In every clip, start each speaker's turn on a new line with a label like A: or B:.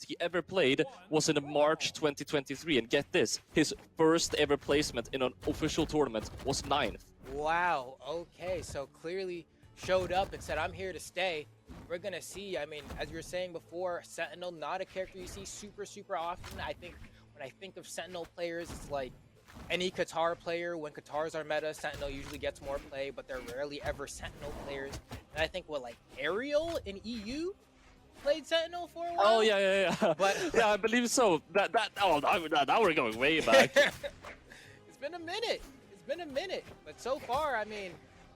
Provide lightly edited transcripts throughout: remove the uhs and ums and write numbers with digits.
A: tournament he ever played was in March 2023. And get this, his first ever placement in an official tournament was 9th.
B: Wow, okay, so clearly showed up and said, I'm here to stay. We're going to see, I mean, as you were saying before, Sentinel, not a character you see super often. I think when I think of Sentinel players, it's like any Qatar player. When Qatars are meta, Sentinel usually gets more play, but they're rarely ever Sentinel players. And I think, what, like Ariel in EU played Sentinel for a while?
A: Oh, yeah.
B: But
A: yeah, I believe so. Now we're going way back.
B: It's been a minute. It's been a minute. But so far, I mean,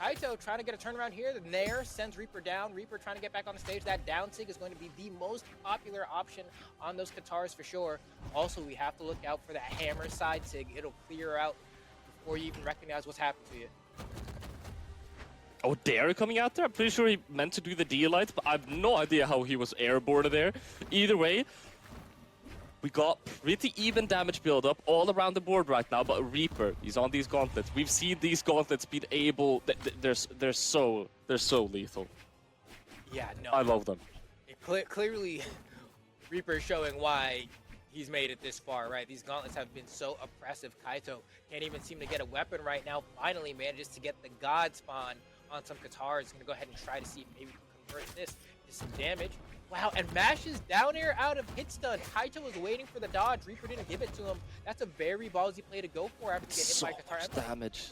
B: Kaito trying to get a turnaround here. The Nair sends Reaper down. Reaper trying to get back on the stage. That down sig is going to be the most popular option on those Qatars for sure. Also, we have to look out for that hammer side sig. It'll clear out before you even recognize what's happened to you.
A: Oh, Dare coming out there? I'm pretty sure he meant to do the D-Light, but I have no idea how he was airborne there. Either way, we got pretty even damage build-up all around the board right now, but Reaper, he's on these gauntlets. We've seen these gauntlets being able... They're so lethal.
B: Yeah, no.
A: I love them.
B: Clearly, Reaper showing why he's made it this far, right? These gauntlets have been so oppressive. Kaito can't even seem to get a weapon right now. Finally manages to get the God Spawn on some Qatars. He's going to go ahead and try to see if maybe we can convert this to some damage. Wow, and mashes down air out of hit stun. Kaito was waiting for the dodge. Reaper didn't give it to him. That's a very ballsy play to go for after getting hit by Qatar.
A: So much damage.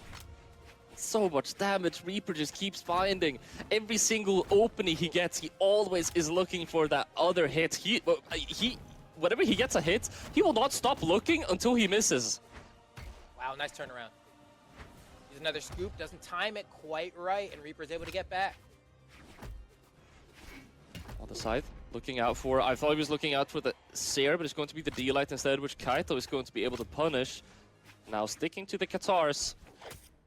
A: So much damage. Reaper just keeps finding. Every single opening he gets, he always is looking for that other hit. Whenever he gets a hit, he will not stop looking until he misses.
B: Wow, nice turnaround. Here's another scoop. Doesn't time it quite right, and Reaper's able to get back.
A: On the side, looking out for... I thought he was looking out for the Seer, but it's going to be the D-Light instead, which Kaito is going to be able to punish. Now sticking to the Qatars.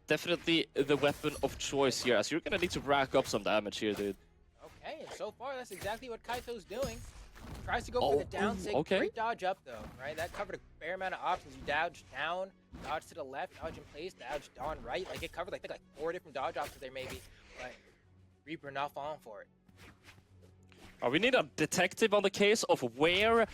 A: Definitely the weapon of choice here, as you're going to need to rack up some damage here, dude.
B: Okay, and so far that's exactly what Kaito's doing. Tries to go for the down sig.
A: Okay.
B: Great dodge up though, right? That covered a fair amount of options. You dodge down, dodge to the left, dodge in place, dodge on right. Like it covered, I think, like 4 different dodge options there maybe. But Reaper not falling for it.
A: We need a detective on the case of where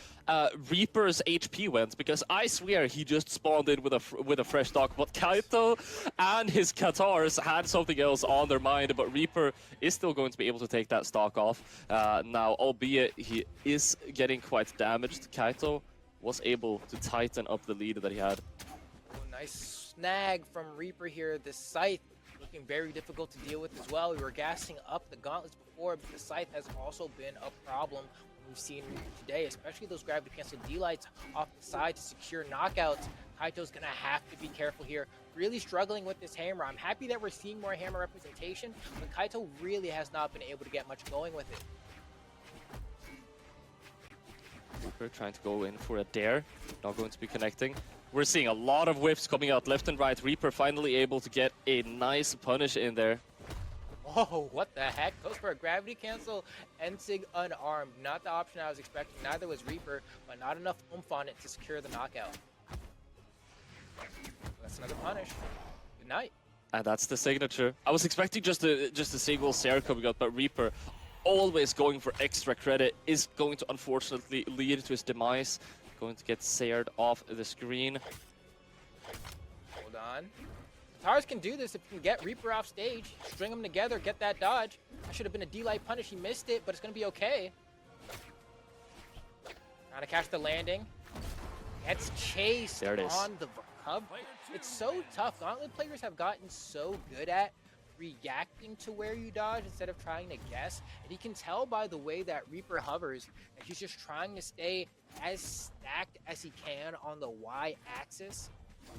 A: Reaper's HP went, because I swear he just spawned in with a fresh stock. But Kaito and his Qatars had something else on their mind, but Reaper is still going to be able to take that stock off. Now, albeit he is getting quite damaged, Kaito was able to tighten up the lead that he had.
B: Oh, nice snag from Reaper here. The Scythe looking very difficult to deal with as well. We were gassing up the gauntlets before, but the Scythe has also been a problem we've seen today, especially those gravity cancel D-Lights off the side to secure knockouts. Kaito's gonna have to be careful here. Really struggling with this hammer. I'm happy that we're seeing more hammer representation, but Kaito really has not been able to get much going with it.
A: Reaper trying to go in for a dare, not going to be connecting. We're seeing a lot of whiffs coming out left and right. Reaper finally able to get a nice punish in there.
B: Whoa, what the heck? Goes for a gravity cancel, Ensig unarmed. Not the option I was expecting. Neither was Reaper, but not enough oomph on it to secure the knockout. That's another punish. Good night.
A: And that's the signature. I was expecting just a single Sarah coming out, but Reaper, always going for extra credit, is going to unfortunately lead to his demise. Going to get Sared off the screen.
B: Hold on. Qatars can do this if you can get Reaper off stage, string them together, get that dodge. That should have been a D-Light punish. He missed it, but it's going to be okay. Trying to catch the landing. Gets chased
A: there it is.
B: On the recovery. It's so tough. Gauntlet players have gotten so good at reacting to where you dodge instead of trying to guess. And you can tell by the way that Reaper hovers that he's just trying to stay as stacked as he can on the Y-axis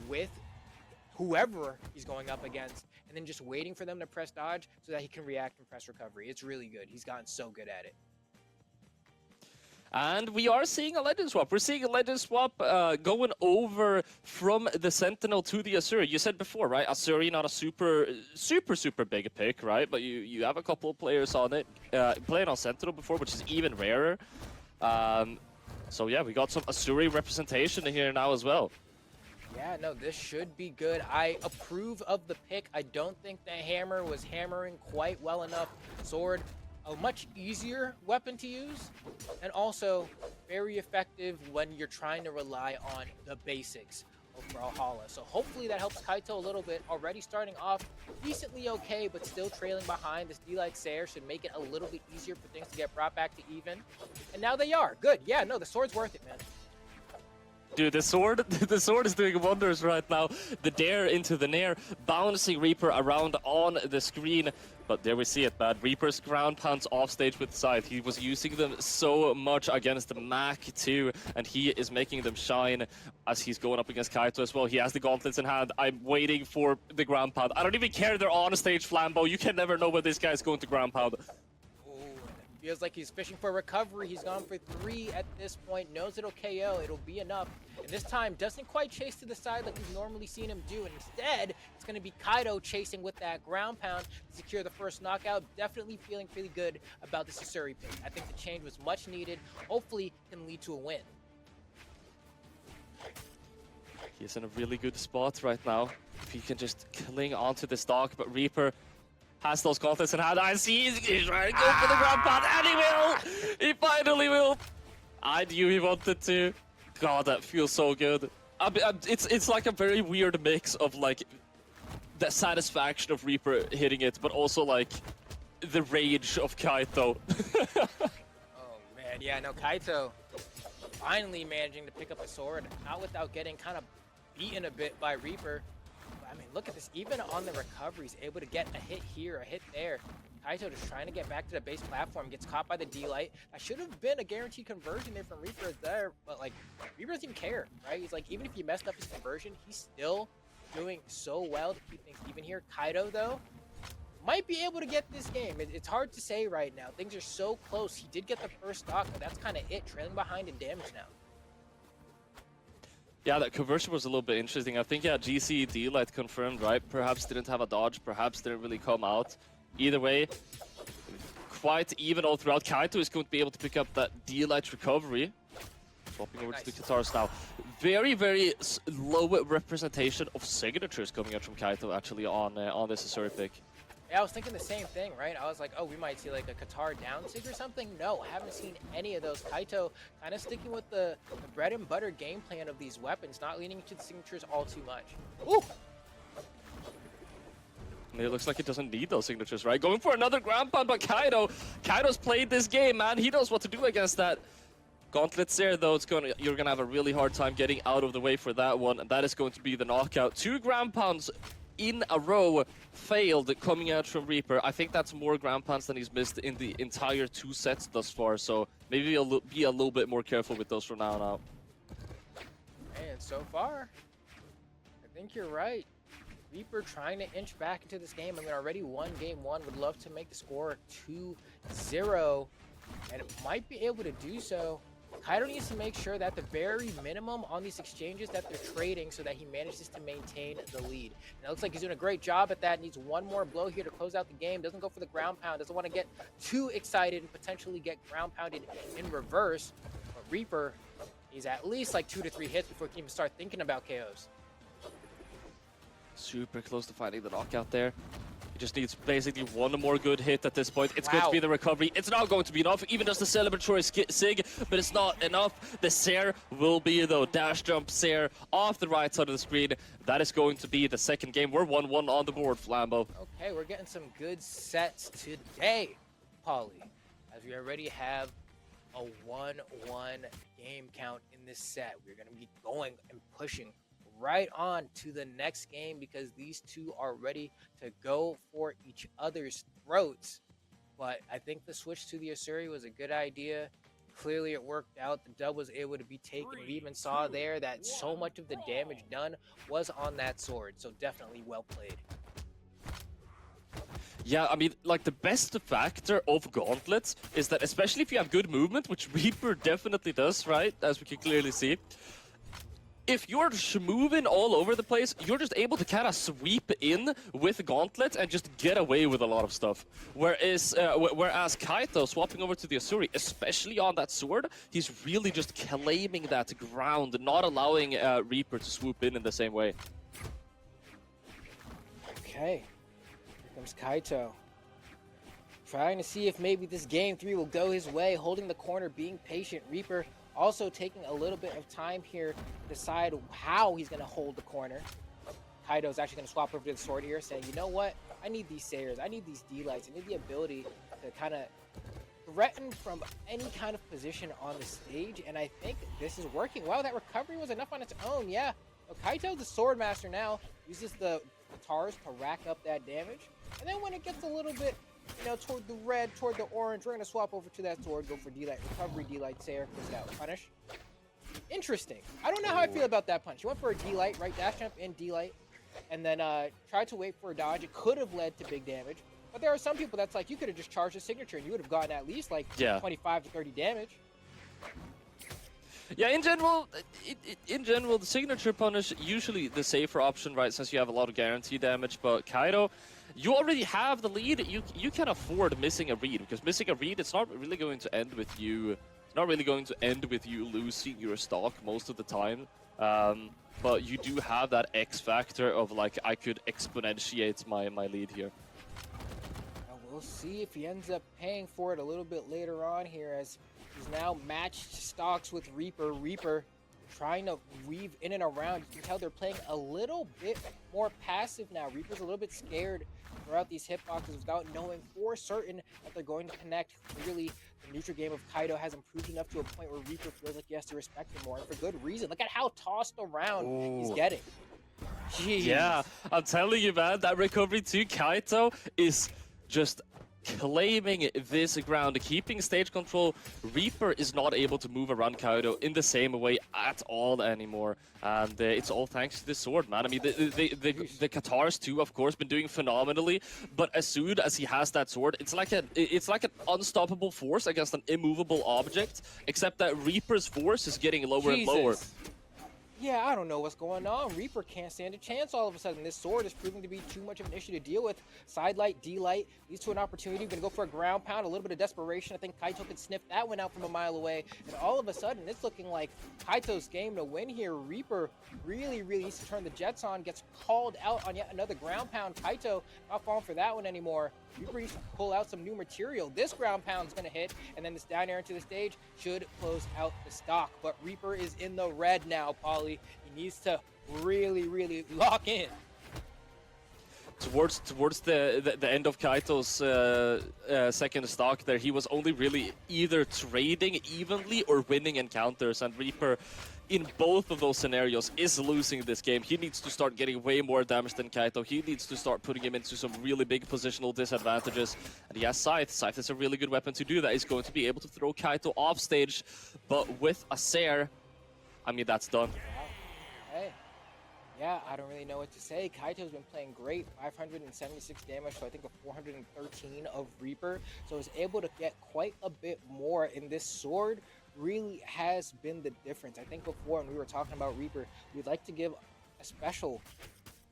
B: with whoever he's going up against, and then just waiting for them to press dodge so that he can react and press recovery. It's really good. He's gotten so good at it.
A: And we are seeing a legend swap. We're seeing a legend swap going over from the Sentinel to the Asuri. You said before, right? Asuri not a super big pick, right? But you have a couple of players on it. Playing on Sentinel before, which is even rarer. So yeah, we got some Asuri representation here now as well.
B: Yeah, no, this should be good. I approve of the pick. I don't think the hammer was hammering quite well enough. Sword a much easier weapon to use, and also very effective when you're trying to rely on the basics of Brawlhalla. So hopefully that helps Kaito a little bit. Already starting off decently okay, but still trailing behind. This D-Light Sayer should make it a little bit easier for things to get brought back to even. And now they are. Good. Yeah, no, the sword's worth it, man.
A: Dude, the sword is doing wonders right now. The dare into the nair, bouncing Reaper around on the screen. But there we see it, man. Reaper's ground pounds off stage with Scythe. He was using them so much against the Mac too, and he is making them shine as he's going up against Kaito as well. He has the gauntlets in hand. I'm waiting for the ground pound. I don't even care they're on stage, Flambeau. You can never know when this guy's going to ground pound.
B: Feels like he's fishing for recovery. He's gone for 3 at this point. Knows it'll KO. It'll be enough. And this time doesn't quite chase to the side like we've normally seen him do. And instead, it's going to be Kaito chasing with that ground pound to secure the first knockout. Definitely feeling pretty good about the Susuri pick. I think the change was much needed. Hopefully, can lead to a win.
A: He's in a really good spot right now. If he can just cling onto the stock, but Reaper has those gauntlets in hand. I see he's trying to go for the ground pound, and he will! He finally will! I knew he wanted to. God, that feels so good. It's like a very weird mix of like the satisfaction of Reaper hitting it, but also like the rage of Kaito.
B: Oh man, yeah, no, Kaito finally managing to pick up a sword, not without getting kind of beaten a bit by Reaper. I mean, look at this. Even on the recovery, he's able to get a hit here, a hit there. Kaito just trying to get back to the base platform, gets caught by the D-Light. That should have been a guaranteed conversion there from Reaper there, but like, Reaper doesn't even care, right? He's like, even if he messed up his conversion, he's still doing so well to keep things even here. Kaito, though, might be able to get this game. It's hard to say right now. Things are so close. He did get the first stock, but that's kind of it. Trailing behind in damage now.
A: Yeah, that conversion was a little bit interesting. I think, yeah, GC D-Light confirmed, right? Perhaps didn't have a dodge, perhaps didn't really come out. Either way, quite even all throughout. Kaito is going to be able to pick up that D-Light recovery. Swapping over to the guitars now. Very, very low representation of signatures coming out from Kaito, actually, on this Susuri pick.
B: Yeah, I was thinking the same thing, right? I was like, oh, we might see like a Qatar down sig or something. No, I haven't seen any of those. Kaito kind of sticking with the bread and butter game plan of these weapons, not leaning into the signatures all too much. Ooh!
A: It looks like it doesn't need those signatures, right? Going for another ground pound, but Kaito's played this game, man. He knows what to do against that. Gauntlets there, though, you're gonna have a really hard time getting out of the way for that one, and that is going to be the knockout. 2 ground pounds in a row failed coming out from Reaper. I think that's more ground pounds than he's missed in the entire 2 sets thus far, so maybe he'll be a little bit more careful with those from now on out.
B: And so far, I think you're right. Reaper trying to inch back into this game. I mean, already won game 1. Would love to make the score 2-0, and might be able to do so. Kaito needs to make sure that the very minimum on these exchanges that they're trading so that he manages to maintain the lead. And it looks like he's doing a great job at that. Needs one more blow here to close out the game. Doesn't go for the ground pound. Doesn't want to get too excited and potentially get ground pounded in reverse. But Reaper, he's at least like 2 to 3 hits before he can even start thinking about KOs.
A: Super close to finding the knockout there. He just needs basically one more good hit at this point. It's going to be the recovery. It's not going to be enough, even as the celebratory sig, but it's not enough. The Sair will be, though. Dash jump Sair off the right side of the screen. That is going to be the second game. We're 1-1 on the board, Flambeau.
B: Okay, we're getting some good sets today, Paulie, as we already have a 1-1 game count in this set. We're going to be going and pushing right on to the next game because these two are ready to go for each other's throats. But I think the switch to the Usuri was a good idea. Clearly it worked out. The dub was able to be taken. We even saw there that so much of the damage done was on that sword. So definitely well played.
A: Yeah, I mean, like, the best factor of gauntlets is that, especially if you have good movement, which Reaper definitely does, right? As we can clearly see. If you're moving all over the place, you're just able to kind of sweep in with Gauntlet and just get away with a lot of stuff. Whereas Kaito, swapping over to the Usuri, especially on that sword, he's really just claiming that ground, not allowing Reaper to swoop in the same way.
B: Okay, here comes Kaito. Trying to see if maybe this game 3 will go his way, holding the corner, being patient. Reaper also taking a little bit of time here to decide how he's going to hold the corner. Kaito's actually going to swap over to the sword here, saying, you know what? I need these Sayers. I need these D-Lights. I need the ability to kind of threaten from any kind of position on the stage, and I think this is working. Wow, that recovery was enough on its own, yeah. Kaito, the sword master now, uses the guitars to rack up that damage, and then when it gets a little bit, you know, toward the red, toward the orange, we're going to swap over to that sword, go for D-Light, recovery, D-Light, Sayer, push that punish. Interesting. I don't know how I feel about that punch. He went for a D-Light, right, dash jump in D-Light, and then tried to wait for a dodge. It could have led to big damage. But there are some people that's like, you could have just charged a signature and you would have gotten at least like 25 to 30 damage.
A: Yeah, in general, the signature punish usually the safer option, right? Since you have a lot of guaranteed damage. But Kaito, you already have the lead. You can afford missing a read, because missing a read, it's not really going to end with you. It's not really going to end with you losing your stock most of the time. But you do have that X factor of like, I could exponentiate my lead here.
B: We'll see if he ends up paying for it a little bit later on here, as he's now matched stocks with Reaper. Reaper trying to weave in and around. You can tell they're playing a little bit more passive now. Reaper's a little bit scared throughout these hitboxes without knowing for certain that they're going to connect. Clearly, the neutral game of Kaito has improved enough to a point where Reaper feels like he has to respect him more, and for good reason. Look at how tossed around he's getting. Jeez.
A: Yeah, I'm telling you, man, that recovery to Kaito is just claiming this ground, keeping stage control. Reaper is not able to move around Kaito in the same way at all anymore, and it's all thanks to the sword, man. I mean, the Katars too, of course, been doing phenomenally, but as soon as he has that sword, it's like an unstoppable force against an immovable object, except that Reaper's force is getting lower and lower.
B: Yeah, I don't know what's going on. Reaper can't stand a chance all of a sudden. This sword is proving to be too much of an issue to deal with. Side light, D-Light, leads to an opportunity. We're going to go for a ground pound, a little bit of desperation. I think Kaito could sniff that one out from a mile away. And all of a sudden, it's looking like Kaito's game to win here. Reaper really needs to turn the jets on, gets called out on yet another ground pound. Kaito not falling for that one anymore. Reaper needs to pull out some new material. This ground pound's going to hit, and then this down air into the stage should close out the stock. But Reaper is in the red now, Polly. He needs to really lock in.
A: Towards the end of Kaito's second stock there, he was only really either trading evenly or winning encounters, and Reaper in both of those scenarios is losing this game. He needs to start getting way more damage than Kaito. He needs to start putting him into some really big positional disadvantages. And he has Scythe. Scythe is a really good weapon to do that. He's going to be able to throw Kaito off stage, but with a Sayer, I mean, that's done.
B: Hey. Yeah, I don't really know what to say. Kaito's been playing great, 576 damage, so I think a 413 of Reaper. So he's able to get quite a bit more, in this sword really has been the difference. I think before when we were talking about Reaper, we'd like to give a special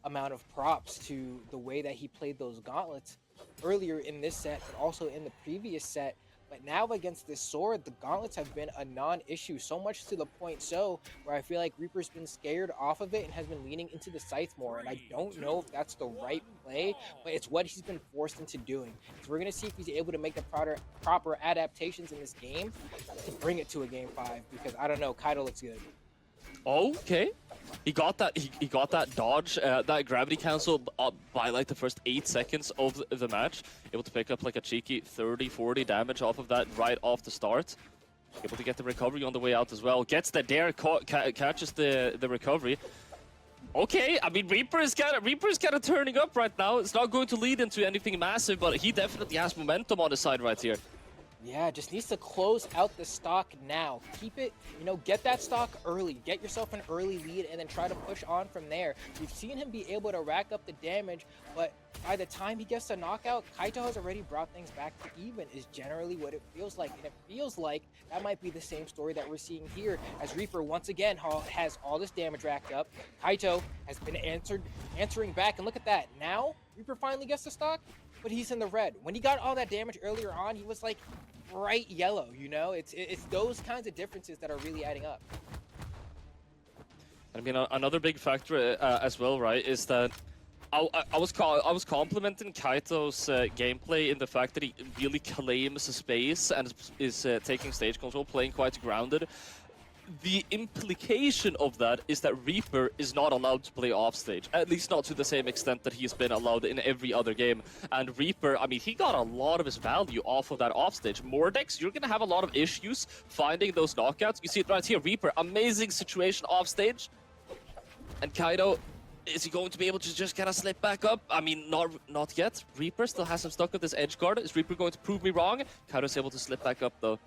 B: amount of props to the way that he played those gauntlets earlier in this set, but also in the previous set. But now against this sword, the gauntlets have been a non-issue, so much to the point so where I feel like Reaper's been scared off of it and has been leaning into the Scythe more. And I don't know if that's the right play, but it's what he's been forced into doing. So we're going to see if he's able to make the proper adaptations in this game to bring it to a game 5, because I don't know, Kaito looks good.
A: Okay. He got that. He got that dodge, that gravity cancel by like the first 8 seconds of the match. Able to pick up like a cheeky 30-40 damage off of that right off the start. Able to get the recovery on the way out as well. Gets the dare, catches the recovery. Okay, I mean Reaper's kind of turning up right now. It's not going to lead into anything massive, but he definitely has momentum on his side right here.
B: Yeah, just needs to close out the stock now. Keep it, get that stock early. Get yourself an early lead and then try to push on from there. We've seen him be able to rack up the damage, but by the time he gets a knockout, Kaito has already brought things back to even, is generally what it feels like. And it feels like that might be the same story that we're seeing here, as Reaper once again has all this damage racked up. Kaito has been answering back, and look at that. Now, Reaper finally gets the stock, but he's in the red. When he got all that damage earlier on, he was like bright yellow, It's those kinds of differences that are really adding up.
A: I mean, another big factor as well, right, is that I was complimenting Kaito's gameplay in the fact that he really claims space and is taking stage control, playing quite grounded. The implication of that is that Reaper is not allowed to play offstage, at least not to the same extent that he's been allowed in every other game. And Reaper, I mean, he got a lot of his value off of that offstage. Mordex, you're gonna have a lot of issues finding those knockouts. You see it right here, Reaper, amazing situation offstage. And Kaito, is he going to be able to just kind of slip back up? I mean, not yet. Reaper still has him stuck with this edge guard. Is Reaper going to prove me wrong? Kaito's able to slip back up, though.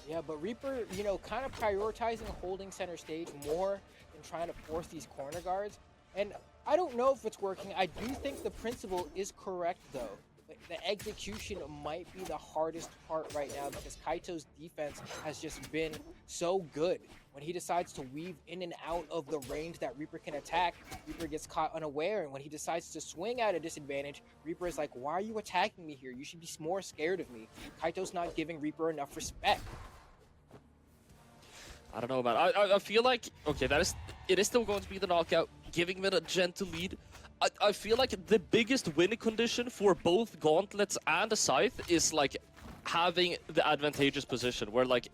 B: Yeah, but Reaper, you know, kind of prioritizing holding center stage more than trying to force these corner guards. And I don't know if it's working. I do think the principle is correct, though. The execution might be the hardest part right now because Kaito's defense has just been so good. When he decides to weave in and out of the range that Reaper can attack, Reaper gets caught unaware. And when he decides to swing at a disadvantage, Reaper is like, why are you attacking me here? You should be more scared of me. Kaito's not giving Reaper enough respect.
A: I don't know, man. I feel like, okay, it is still going to be the knockout, giving it a gentle lead. I feel like the biggest win condition for both Gauntlets and the Scythe is like having the advantageous position where like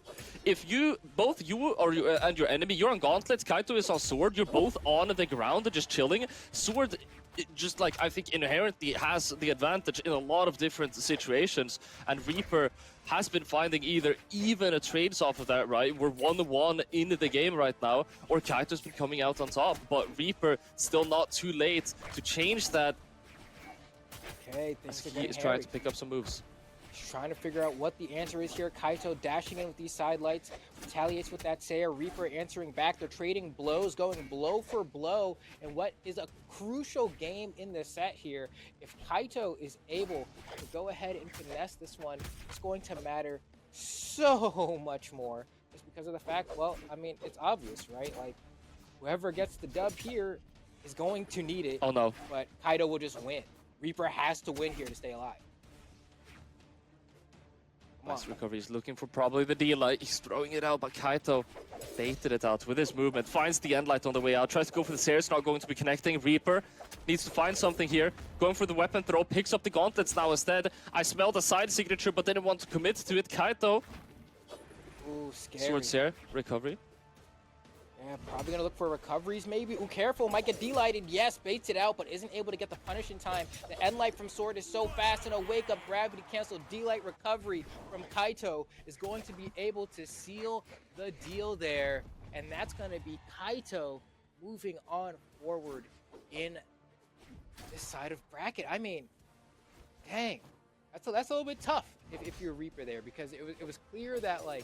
A: if you and your enemy, you're on Gauntlets, Kaito is on Sword, you're both on the ground just chilling. Sword just like I think inherently has the advantage in a lot of different situations, and Reaper has been finding either even trades off of that, right? We're 1-1 in the game right now, or Kaito's been coming out on top, but Reaper still not too late to change that.
B: Okay,
A: He is trying to pick up some moves.
B: Trying to figure out what the answer is here. Kaito dashing in with these side lights, retaliates with that Sayer. Reaper answering back. They're trading blows, going blow for blow. And what is a crucial game in the set here, if Kaito is able to go ahead and finesse this one, it's going to matter so much more. Just because of the fact, well, I mean, it's obvious, right? Like, whoever gets the dub here is going to need it.
A: Oh no.
B: But Kaito will just win. Reaper has to win here to stay alive.
A: Nice recovery. He's looking for probably the D-Light. He's throwing it out, but Kaito baited it out with his movement. Finds the end light on the way out. Tries to go for the Sayers, not going to be connecting. Reaper needs to find something here. Going for the weapon throw. Picks up the Gauntlets now instead. I smelled a side signature, but didn't want to commit to it. Kaito.
B: Ooh, scary.
A: Sword Sayer. Recovery.
B: Yeah, probably gonna look for recoveries maybe. Ooh, careful, might get delighted. Yes, baits it out, but isn't able to get the punish in time. The end light from Sword is so fast, and a wake up gravity cancel delight recovery from Kaito is going to be able to seal the deal there. And that's gonna be Kaito moving on forward in this side of bracket. I mean, dang, that's a little bit tough if you're Reaper there, because it was clear that like